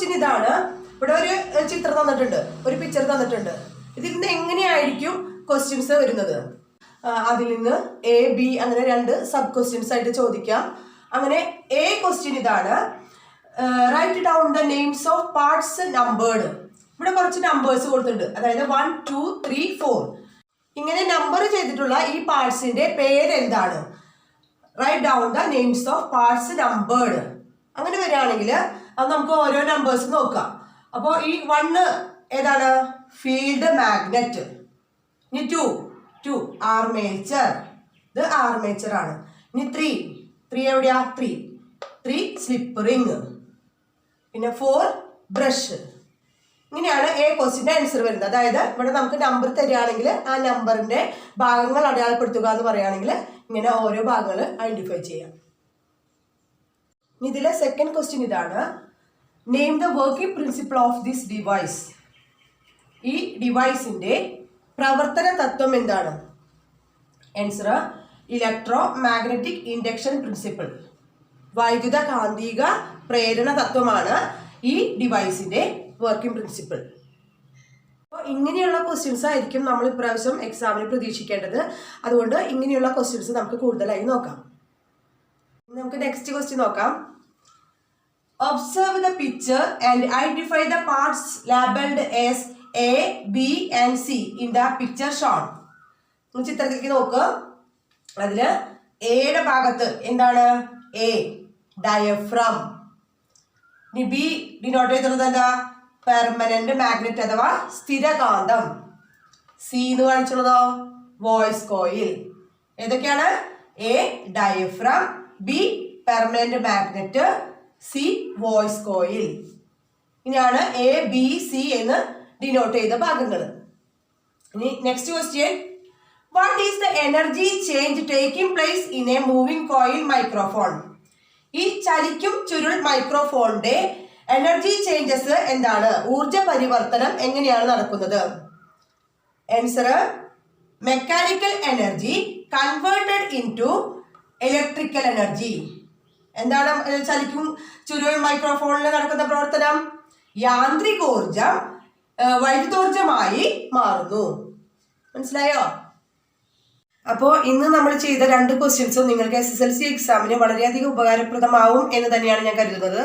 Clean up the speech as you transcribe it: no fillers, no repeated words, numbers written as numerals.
Question ഇതാണ്. ഇവിടെ ഒരു ചിത്രം തന്നിട്ടുണ്ട്, ഒരു പിക്ചർ തന്നിട്ടുണ്ട്. ഇതിൽ നിന്ന് എങ്ങനെയായിരിക്കും ക്വസ്റ്റ്യൻസ് വരുന്നത്? അതിൽ നിന്ന് എ ബി അങ്ങനെ 2 സബ് ക്വസ്റ്റ്യൻസ് ആയിട്ട് ചോദിക്കാം. അങ്ങനെ എ ക്വസ്റ്റ്യൻ ഇതാണ്, write down the names of parts numbered. ഇവിടെ കുറച്ച് നമ്പേഴ്സ് കൊടുത്തിട്ടുണ്ട്, അതായത് 1 2 3 4 ഇങ്ങനെ നമ്പർ ചെയ്തിട്ടുള്ള ഈ പാർട്സിന്റെ പേരെന്താണ്? Write down the names of parts numbered. അങ്ങനെ വരികയാണെങ്കിൽ അത് നമുക്ക് ഓരോ നമ്പേഴ്സ് നോക്കാം. അപ്പോൾ ഈ 1 ഏതാണ്? Field magnet. ഇനി 2 ആർമേച്ചർ, ഇത് ആർമേച്ചർ ആണ്. ഇനി 3 എവിടെയാ? 3 സ്ലിപ്പ് റിങ്. പിന്നെ 4 ബ്രഷ്. ഇങ്ങനെയാണ് എ ക്വസ്റ്റ്യൻ്റെ ആൻസർ വരുന്നത്. അതായത് ഇവിടെ നമുക്ക് നമ്പർ തരികയാണെങ്കിൽ ആ നമ്പറിന്റെ ഭാഗങ്ങൾ അടയാളപ്പെടുത്തുക എന്ന് പറയുകയാണെങ്കിൽ ഇങ്ങനെ ഓരോ ഭാഗങ്ങൾ ഐഡന്റിഫൈ ചെയ്യാം. ഇതിലെ സെക്കൻഡ് ക്വസ്റ്റ്യൻ ഇതാണ്, name the working principle of this device. ഈ ഡിവൈസിന്റെ പ്രവർത്തന തത്വം എന്താണ്? Answer electro magnetic induction principle. വൈദ്യുത കാന്തിക പ്രേരണ തത്വമാണ് ഈ ഡിവൈസിന്റെ വർക്കിംഗ് പ്രിൻസിപ്പിൾ. അപ്പോൾ ഇങ്ങനെയുള്ള ക്വസ്റ്റ്യൻസ് ആയിരിക്കും നമ്മൾ ഇപ്രാവശ്യം എക്സാമിന് പ്രതീക്ഷിക്കേണ്ടത്. അതുകൊണ്ട് ഇങ്ങനെയുള്ള ക്വസ്റ്റ്യൻസ് നമുക്ക് കൂടുതലായി നോക്കാം. നമുക്ക് നെക്സ്റ്റ് ക്വസ്റ്റ്യൻ നോക്കാം. Observe the picture and identify the parts labelled as A B and C in the picture shown. ചിത്രത്തിലേക്ക് നോക്കുക. അതില് എയുടെ ഭാഗത്ത് എന്താണ്? A diaphragm. ഇനി ബി ഡിനോട്ട് ചെയ്തിട്ടുള്ളത് എന്താ? പെർമനന്റ് മാഗ്നറ്റ് അഥവാ സ്ഥിരകാന്തം. സി എന്ന് കാണിച്ചുള്ളതോ? Voice coil. ഏതൊക്കെയാണ്? A diaphragm, B permanent magnet, C voice coil. ഇനിയാണ് എ ബി സി എന്ന് ഡിനോട്ട് ചെയ്ത ഭാഗങ്ങൾ. ഇനി next question, what is the energy change taking place in A moving coil microphone? ഈ ചലിക്കും ചുരുൾ മൈക്രോഫോണിന്റെ എനർജി ചേഞ്ചസ് എന്താണ്? ഊർജ പരിവർത്തനം എങ്ങനെയാണ് നടക്കുന്നത്? Answer mechanical energy converted into electrical energy. എന്താണ് ചലിക്കും ചുരുൾ മൈക്രോഫോണിൽ നടക്കുന്ന പ്രവർത്തനം? യാന്ത്രികോർജം വൈദ്യുതോർജമായി മാറുന്നു. മനസ്സിലായോ? അപ്പോൾ ഇന്ന് നമ്മൾ ചെയ്ത 2 ക്വസ്റ്റ്യൻസും നിങ്ങൾക്ക് SSLC എക്സാമിന് വളരെയധികം ഉപകാരപ്രദമാവും എന്ന് തന്നെയാണ് ഞാൻ കരുതുന്നത്.